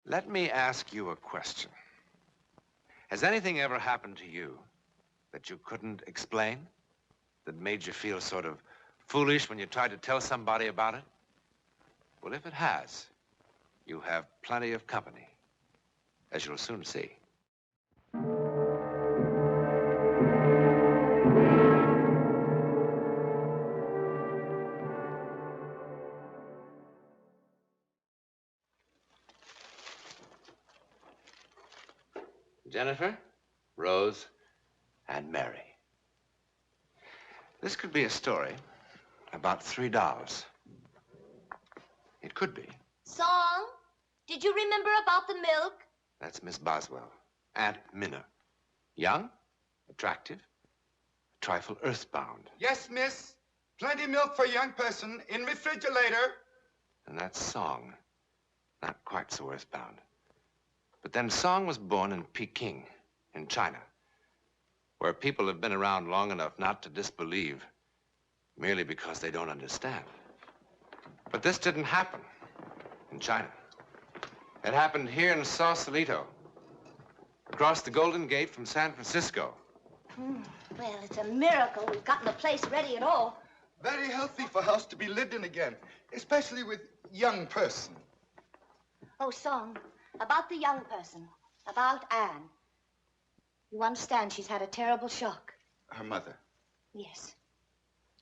Let me ask you a question. Has anything ever happened to you that you couldn't explain? That made you feel sort of foolish when you tried to tell somebody about it? Well, if it has, you have plenty of company, as you'll soon see. Jennifer, Rose, and Mary. This could be a story about 3 dolls. It could be. Song, did you remember about the milk? That's Miss Boswell, Aunt Minna. Young, attractive, a trifle earthbound. Yes, miss. Plenty milk for a young person in refrigerator. And that's Song, not quite so earthbound. But then Song was born in Peking, in China, where people have been around long enough not to disbelieve merely because they don't understand. But this didn't happen in China. It happened here in Sausalito, across the Golden Gate from San Francisco. Well, it's a miracle we've gotten the place ready at all. Very healthy for house to be lived in again, especially with young person. Oh, Song, about the young person, about Anne. You understand she's had a terrible shock. Her mother. Yes.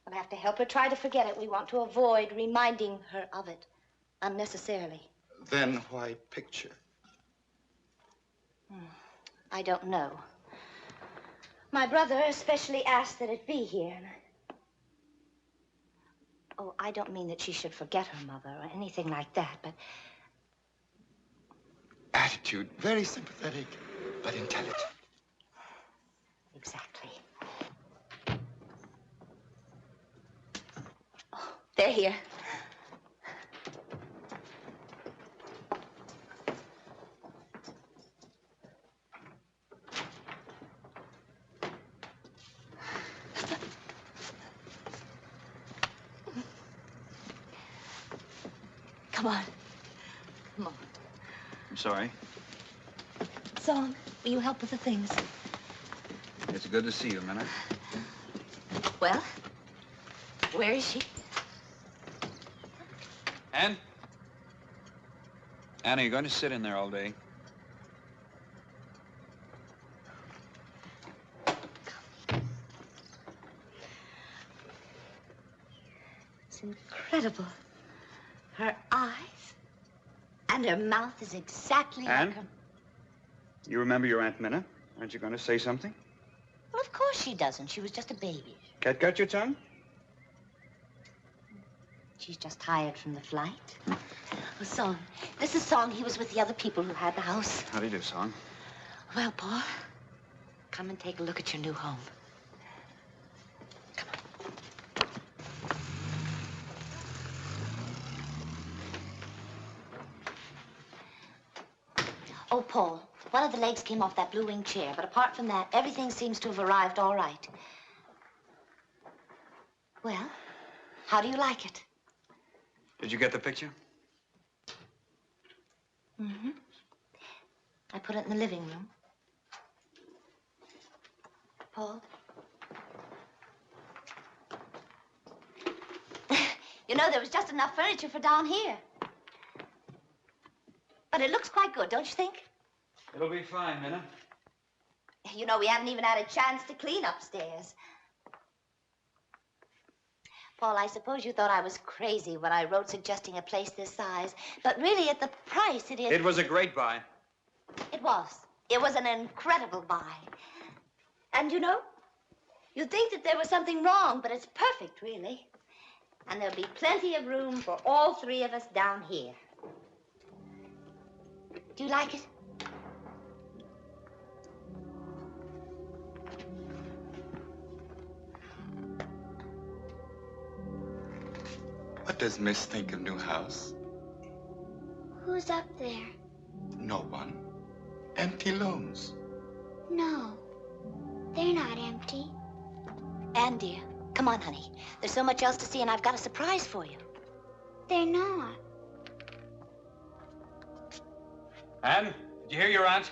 We'll have to help her try to forget it. We want to avoid reminding her of it unnecessarily. Then why picture? I don't know. My brother especially asked that it be here. Oh, I don't mean that she should forget her mother or anything like that, but... Attitude, very sympathetic, but intelligent. Exactly. Oh, they're here. Come on. Come on. I'm sorry. Song, will you help with the things? It's good to see you, Minna. Well, where is she? Anne? Anne, are you going to sit in there all day? It's incredible. Her eyes and her mouth is exactly Anne? like her... You remember your Aunt Minna? Aren't you going to say something? Well, of course she doesn't. She was just a baby. Cat got your tongue? She's just tired from the flight. Oh, Song. This is Song. He was with the other people who had the house. How do you do, Song? Well, Paul, come and take a look at your new home. Come on. Oh, Paul, one of the legs came off that blue wing chair, but apart from that, everything seems to have arrived all right. Well, how do you like it? Did you get the picture? Mm-hmm. I put it in the living room. Paul? You know, there was just enough furniture for down here. But it looks quite good, don't you think? It'll be fine, Minna. You know, we haven't even had a chance to clean upstairs. Paul, I suppose you thought I was crazy when I wrote suggesting a place this size. But really, at the price, it is... It was a great buy. It was. It was an incredible buy. And you know, you'd think that there was something wrong, but it's perfect, really. And there'll be plenty of room for all 3 of us down here. Do you like it? What does Miss think of new house? Who's up there? No one. Empty looms. No, they're not empty. Anne, dear, come on, honey. There's so much else to see, and I've got a surprise for you. They're not. Anne, did you hear your aunt?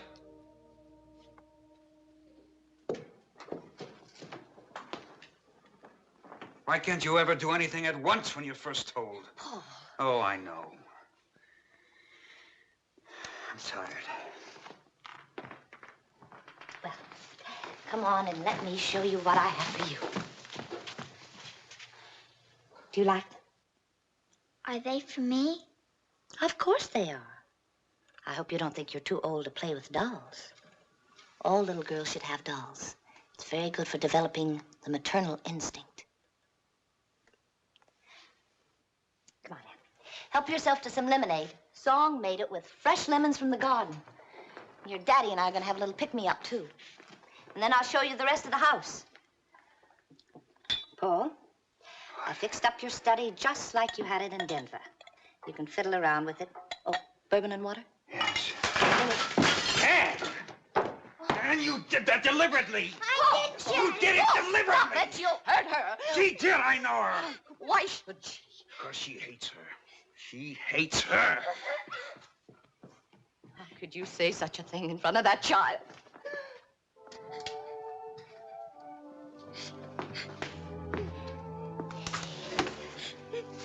Why can't you ever do anything at once when you're first told? Paul. Oh, I know. I'm tired. Well, come on and let me show you what I have for you. Do you like them? Are they for me? Of course they are. I hope you don't think you're too old to play with dolls. All little girls should have dolls. It's very good for developing the maternal instinct. Come on, Anne. Help yourself to some lemonade. Song made it with fresh lemons from the garden. Your daddy and I are going to have a little pick-me-up, too. And then I'll show you the rest of the house. Paul, I fixed up your study just like you had it in Denver. You can fiddle around with it. Oh, bourbon and water? Yes. Anne! Anne, you did that deliberately. I did, You did it deliberately. Stop it! You'll hurt her. She did, I know her. Why should she? Because she hates her. She hates her. How could you say such a thing in front of that child?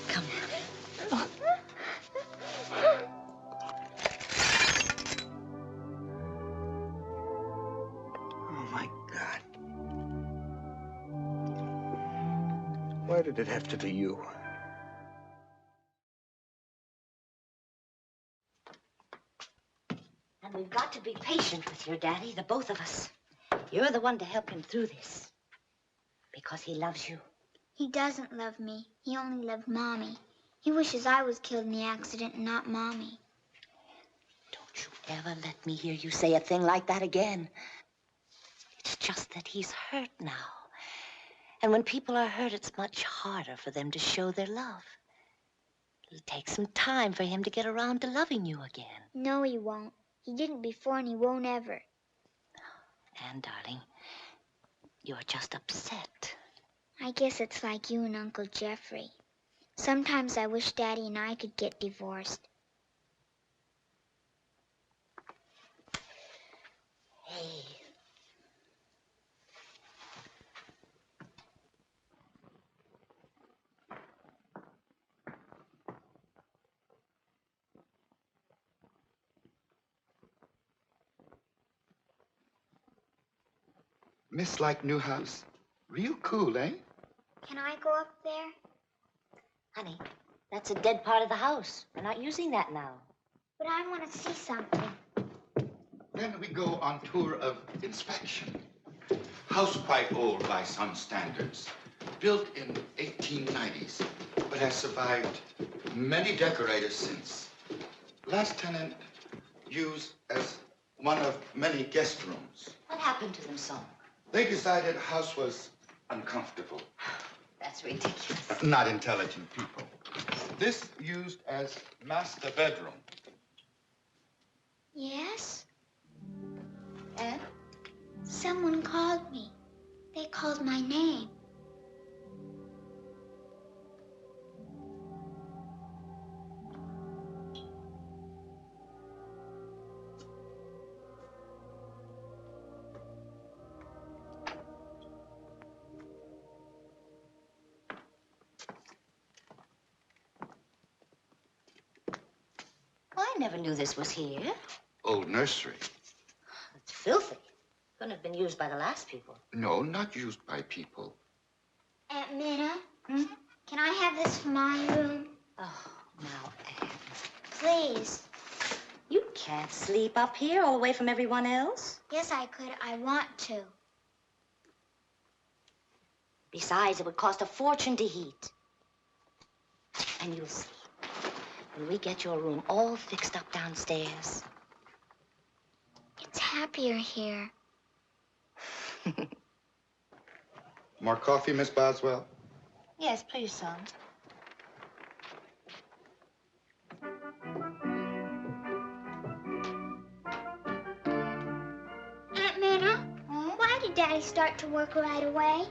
Come on. Oh, my God. Why did it have to be you? And we've got to be patient with your daddy, the both of us. You're the one to help him through this. Because he loves you. He doesn't love me. He only loved Mommy. He wishes I was killed in the accident and not Mommy. Don't you ever let me hear you say a thing like that again. It's just that he's hurt now. And when people are hurt, it's much harder for them to show their love. It'll take some time for him to get around to loving you again. No, he won't. He didn't before and he won't ever. Anne, darling, you're just upset. I guess it's like you and Uncle Jeffrey. Sometimes I wish Daddy and I could get divorced. Hey. Miss like new house. Real cool, eh? Can I go up there? Honey, that's a dead part of the house. We're not using that now. But I want to see something. Then we go on tour of inspection. House quite old by some standards. Built in 1890s, but has survived many decorators since. Last tenant used as one of many guest rooms. What happened to them, Song? They decided house was uncomfortable. That's ridiculous. Not intelligent people. This used as master bedroom. Yes? Anne? Someone called me. They called my name. I never knew this was here. Old nursery. It's filthy. Couldn't have been used by the last people. No, not used by people. Aunt Minna, can I have this for my room? Oh, now, Anne. Please. You can't sleep up here all away from everyone else. Yes, I could. I want to. Besides, it would cost a fortune to heat. And you'll see. When we get your room all fixed up downstairs. It's happier here. More coffee, Miss Boswell? Yes, please, son. Aunt Minna, why did Daddy start to work right away?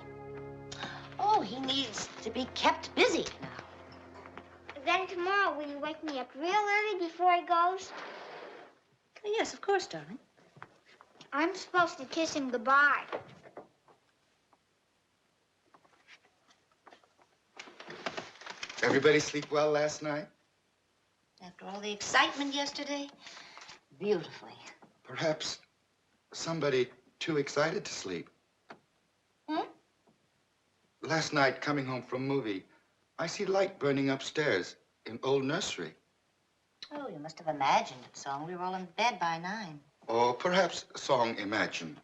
Oh, he needs to be kept busy now. Then tomorrow, will you wake me up real early before he goes? Yes, of course, darling. I'm supposed to kiss him goodbye. Everybody sleep well last night? After all the excitement yesterday, beautifully. Perhaps somebody too excited to sleep. Hmm? Last night, coming home from movie, I see light burning upstairs in old nursery. Oh, you must have imagined it, Song. We were all in bed by 9. Or perhaps Song imagined.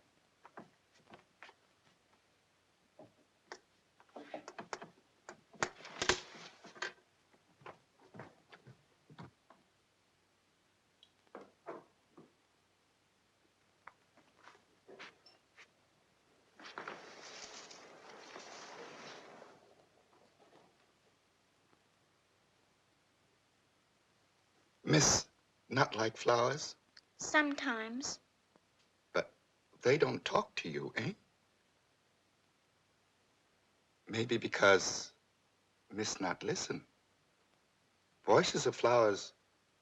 Miss not like flowers, Sometimes. but they don't talk to you, eh? Maybe because Miss not listen. Voices of flowers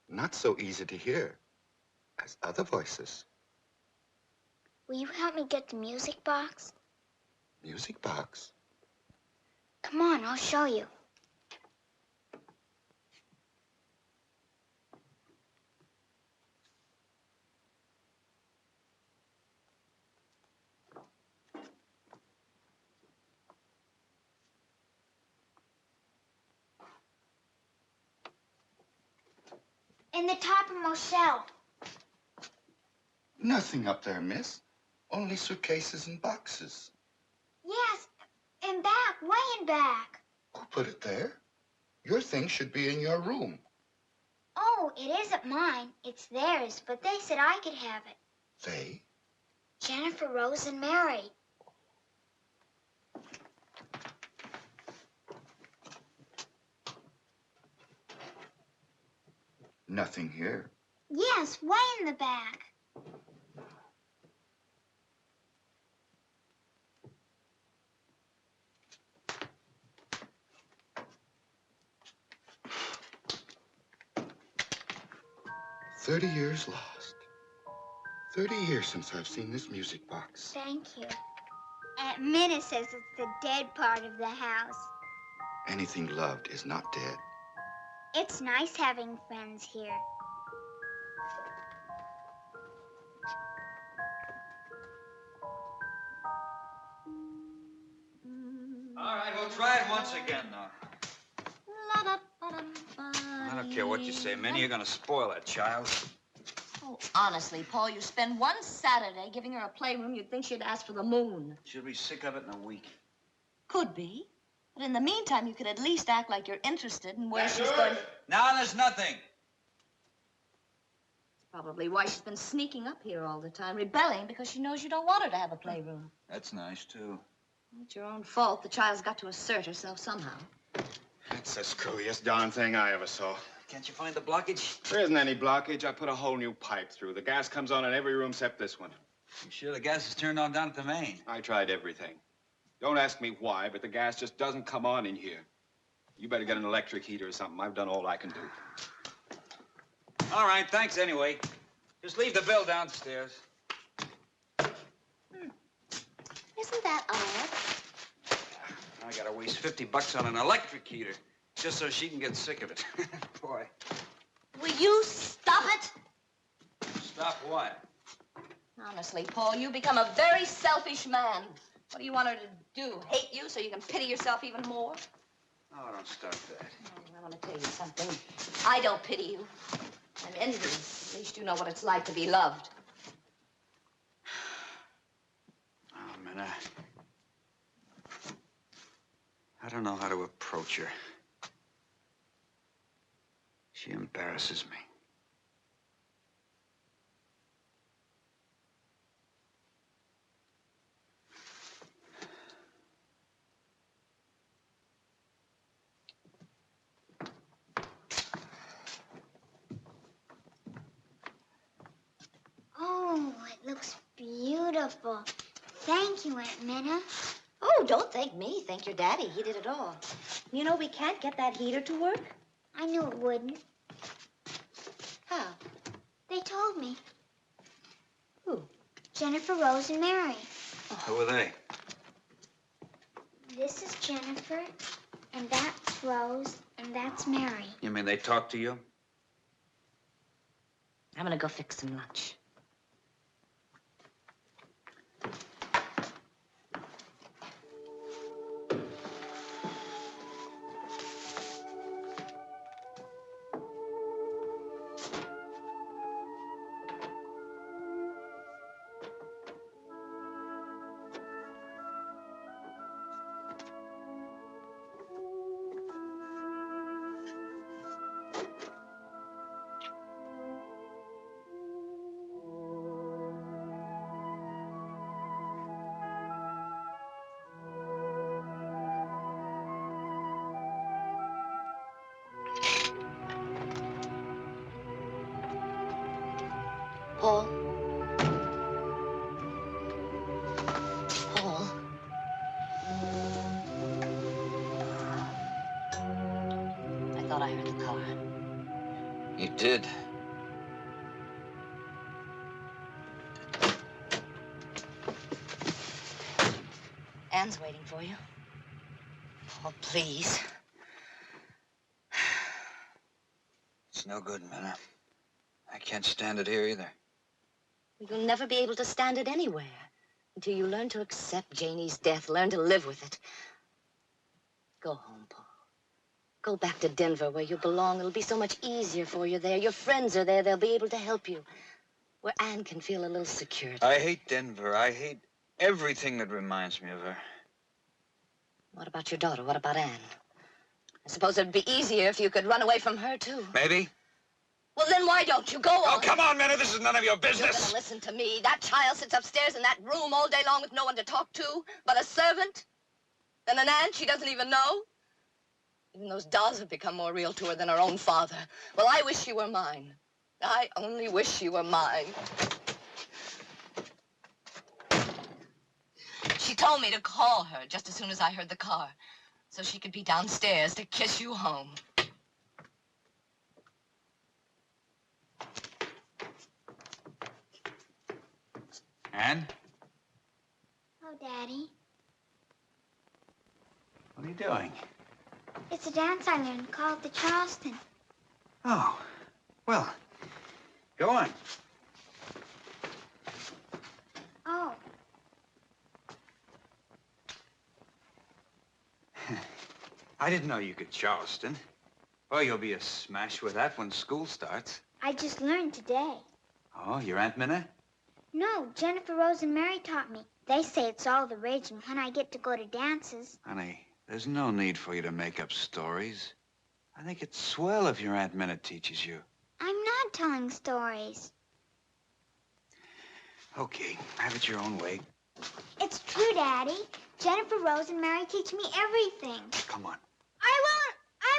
not so easy to hear as other voices. Will you help me get the music box? Music box. Come on, I'll show you. In the topmost shelf. Nothing up there, miss. Only suitcases and boxes. Yes, in back, way in back. Who put it there? Your things should be in your room. Oh, it isn't mine. It's theirs, but they said I could have it. They? Jennifer, Rose, and Mary. Nothing here. Yes, way in the back. 30 years lost. 30 years since I've seen this music box. Thank you. Aunt Minna says it's the dead part of the house. Anything loved is not dead. It's nice having friends here. All right, we'll try it once again, though. I don't care what you say, Minnie. You're gonna spoil that child. Oh, honestly, Paul, you spend one Saturday giving her a playroom, you'd think she'd ask for the moon. She'll be sick of it in a week. Could be. But in the meantime, you could at least act like you're interested in where she's going. Now there's nothing. That's probably why she's been sneaking up here all the time, rebelling because she knows you don't want her to have a playroom. That's nice, too. It's your own fault. The child's got to assert herself somehow. That's the screwiest darn thing I ever saw. Can't you find the blockage? There isn't any blockage. I put a whole new pipe through. The gas comes on in every room except this one. You sure the gas is turned on down at the main? I tried everything. Don't ask me why, but the gas just doesn't come on in here. You better get an electric heater or something. I've done all I can do. All right, thanks anyway. Just leave the bill downstairs. Isn't that odd? I gotta waste $50 on an electric heater just so she can get sick of it. Boy. Will you stop it? Stop what? Honestly, Paul, you become a very selfish man. What do you want her to do? Hate you so you can pity yourself even more? Oh, don't start that. I want to tell you something. I don't pity you. I'm envious. At least you know what it's like to be loved. Oh, man, I don't know how to approach her. She embarrasses me. Oh, it looks beautiful. Thank you, Aunt Minna. Oh, don't thank me. Thank your daddy. He did it all. You know, we can't get that heater to work. I knew it wouldn't. How? They told me. Jennifer, Rose, and Mary. Who are they? This is Jennifer, and that's Rose, and that's Mary. You mean they talk to you? I'm gonna go fix some lunch. Paul? Paul? I thought I heard the car. You did. Anne's waiting for you. Paul, please. It's no good, Minna. I can't stand it here either. You'll never be able to stand it anywhere until you learn to accept Janie's death, learn to live with it. Go home, Paul. Go back to Denver where you belong. It'll be so much easier for you there. Your friends are there. They'll be able to help you. Where Anne can feel a little security. I hate Denver. I hate everything that reminds me of her. What about your daughter? What about Anne? I suppose it'd be easier if you could run away from her, too. Maybe. Well, then why don't you go on? Oh, come on, Minna. This is none of your You're business. gonna listen to me. That child sits upstairs in that room all day long with no one to talk to but a servant and an aunt she doesn't even know. Even those dolls have become more real to her than her own father. Well, I wish she were mine. I only wish she were mine. She told me to call her just as soon as I heard the car, so she could be downstairs to kiss you home. Anne? Oh, Daddy. What are you doing? It's a dance I learned called the Charleston. Oh, well, go on. Oh. I didn't know you could Charleston. Well, you'll be a smash with that when school starts. I just learned today. Oh, your Aunt Minna? No, Jennifer, Rose, and Mary taught me. They say it's all the rage, and when I get to go to dances... Honey, there's no need for you to make up stories. I think it's swell if your Aunt Minna teaches you. I'm not telling stories. Okay, have it your own way. It's true, Daddy. Jennifer, Rose, and Mary teach me everything. Come on. I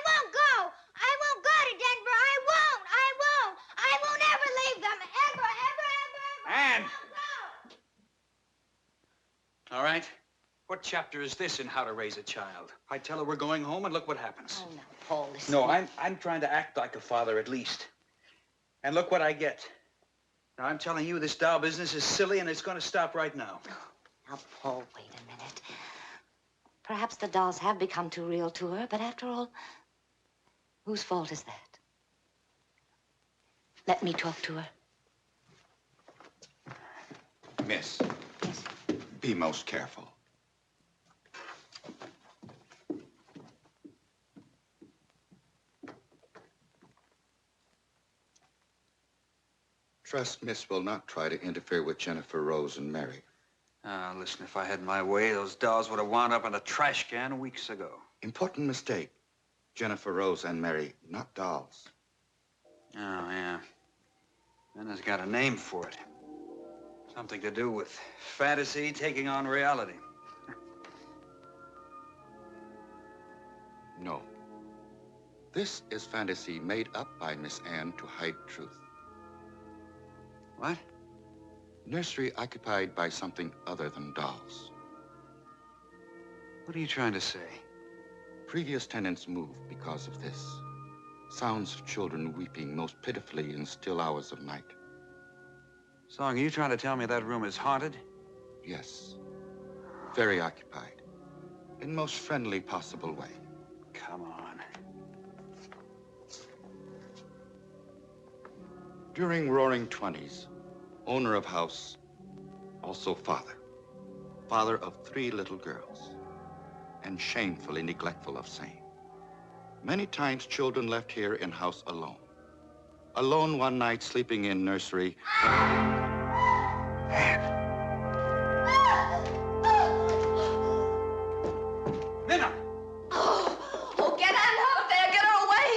won't go. I won't go to Denver. I won't ever leave them. Ever. Anne! I won't go. All right. What chapter is this in How to Raise a Child? I tell her we're going home, and look what happens. Oh, no, Paul, listen. No, I'm trying to act like a father at least. And look what I get. Now, I'm telling you, this doll business is silly, and it's going to stop right now. Now, Paul, wait a minute. Perhaps the dolls have become too real to her, but after all, whose fault is that? Let me talk to her. Miss, Yes. be most careful. Trust Miss will not try to interfere with Jennifer, Rose, and Mary. Listen, if I had my way, those dolls would have wound up in a trash can weeks ago. Important mistake. Jennifer, Rose, and Mary, not dolls. Oh, yeah. Minna's got a name for it. Something to do with fantasy taking on reality. No. This is fantasy made up by Miss Anne to hide truth. What? Nursery occupied by something other than dolls. What are you trying to say? Previous tenants moved because of this. Sounds of children weeping most pitifully in still hours of night. Song, are you trying to tell me that room is haunted? Yes. Very occupied. In most friendly possible way. Come on. During Roaring 20s, owner of house, also father. Father of 3 little girls. And shamefully neglectful of same. Many times children left here in house alone. Alone one night sleeping in nursery. Minna! Oh, get Ann out of there. Get her away.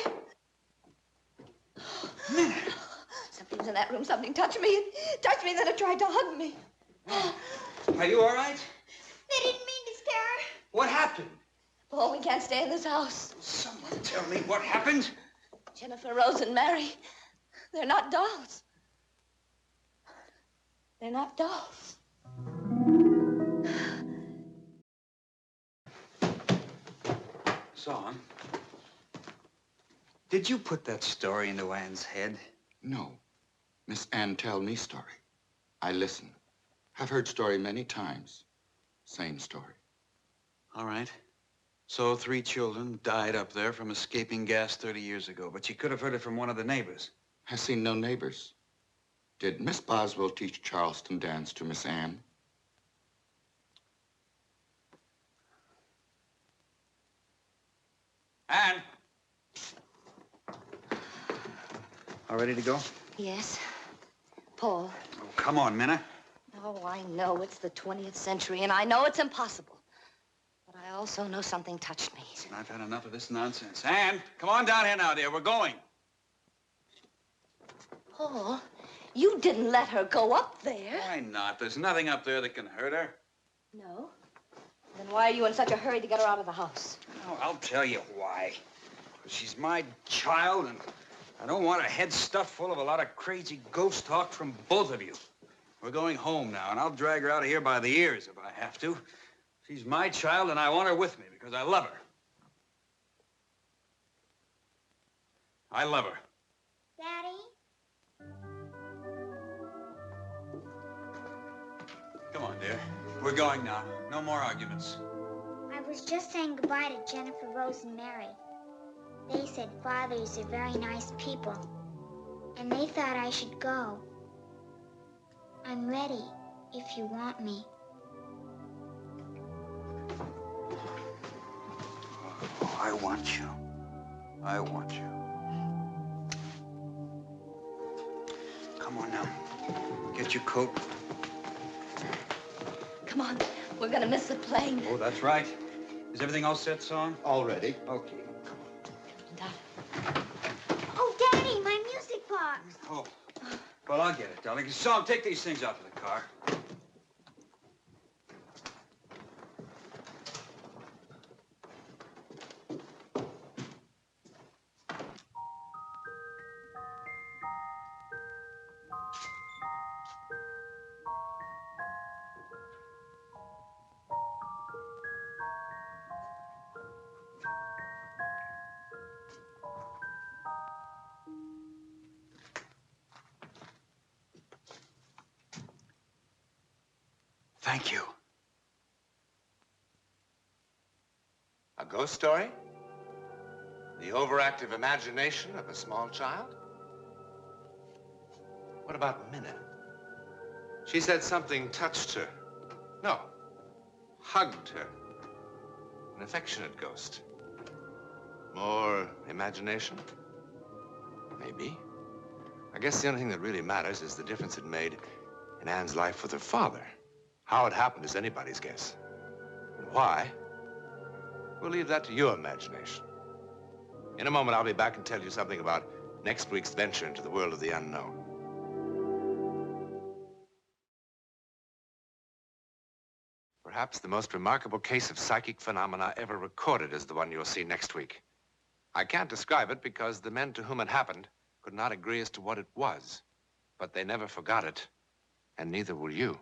Minna! Something's in that room. Something touched me. It touched me, then it tried to hug me. Are you all right? They didn't mean to scare her. What happened? Paul, we can't stay in this house. Someone tell me what happened. Jennifer, Rose, and Mary, they're not dolls. They're not dolls. Song, did you put that story into Ann's head? No. Miss Ann tell me story. I listen. Have heard story many times. Same story. All right. So 3 children died up there from escaping gas 30 years ago, but you could have heard it from one of the neighbors. Has seen no neighbors. Did Miss Boswell teach Charleston dance to Miss Ann? Ann! All ready to go? Yes. Paul. Oh, come on, Minna. Oh, I know it's the 20th century, and I know it's impossible. But I also know something touched me. I've had enough of this nonsense. Ann, come on down here now, dear. We're going. Paul, you didn't let her go up there. Why not? There's nothing up there that can hurt her. No? Then why are you in such a hurry to get her out of the house? Oh, I'll tell you why. She's my child, and I don't want her head stuffed full of a lot of crazy ghost talk from both of you. We're going home now, and I'll drag her out of here by the ears if I have to. She's my child, and I want her with me because I love her. I love her. Daddy? Come on, dear. We're going now. No more arguments. I was just saying goodbye to Jennifer, Rose, and Mary. They said fathers are very nice people, and they thought I should go. I'm ready, if you want me. Oh, I want you. I want you. Come on now. Get your coat. Come on. We're gonna miss the plane. Oh, that's right. Is everything all set, Song? Already. Okay. Oh, Daddy, my music box. Oh. Well, I'll get it, darling. Song, take these things out to the car. Thank you. A ghost story? The overactive imagination of a small child? What about Minna? She said something touched her. No, hugged her. An affectionate ghost. More imagination? Maybe. I guess the only thing that really matters is the difference it made in Ann's life with her father. How it happened is anybody's guess. And why? We'll leave that to your imagination. In a moment, I'll be back and tell you something about next week's venture into the world of the unknown. Perhaps the most remarkable case of psychic phenomena ever recorded is the one you'll see next week. I can't describe it because the men to whom it happened could not agree as to what it was. But they never forgot it, and neither will you.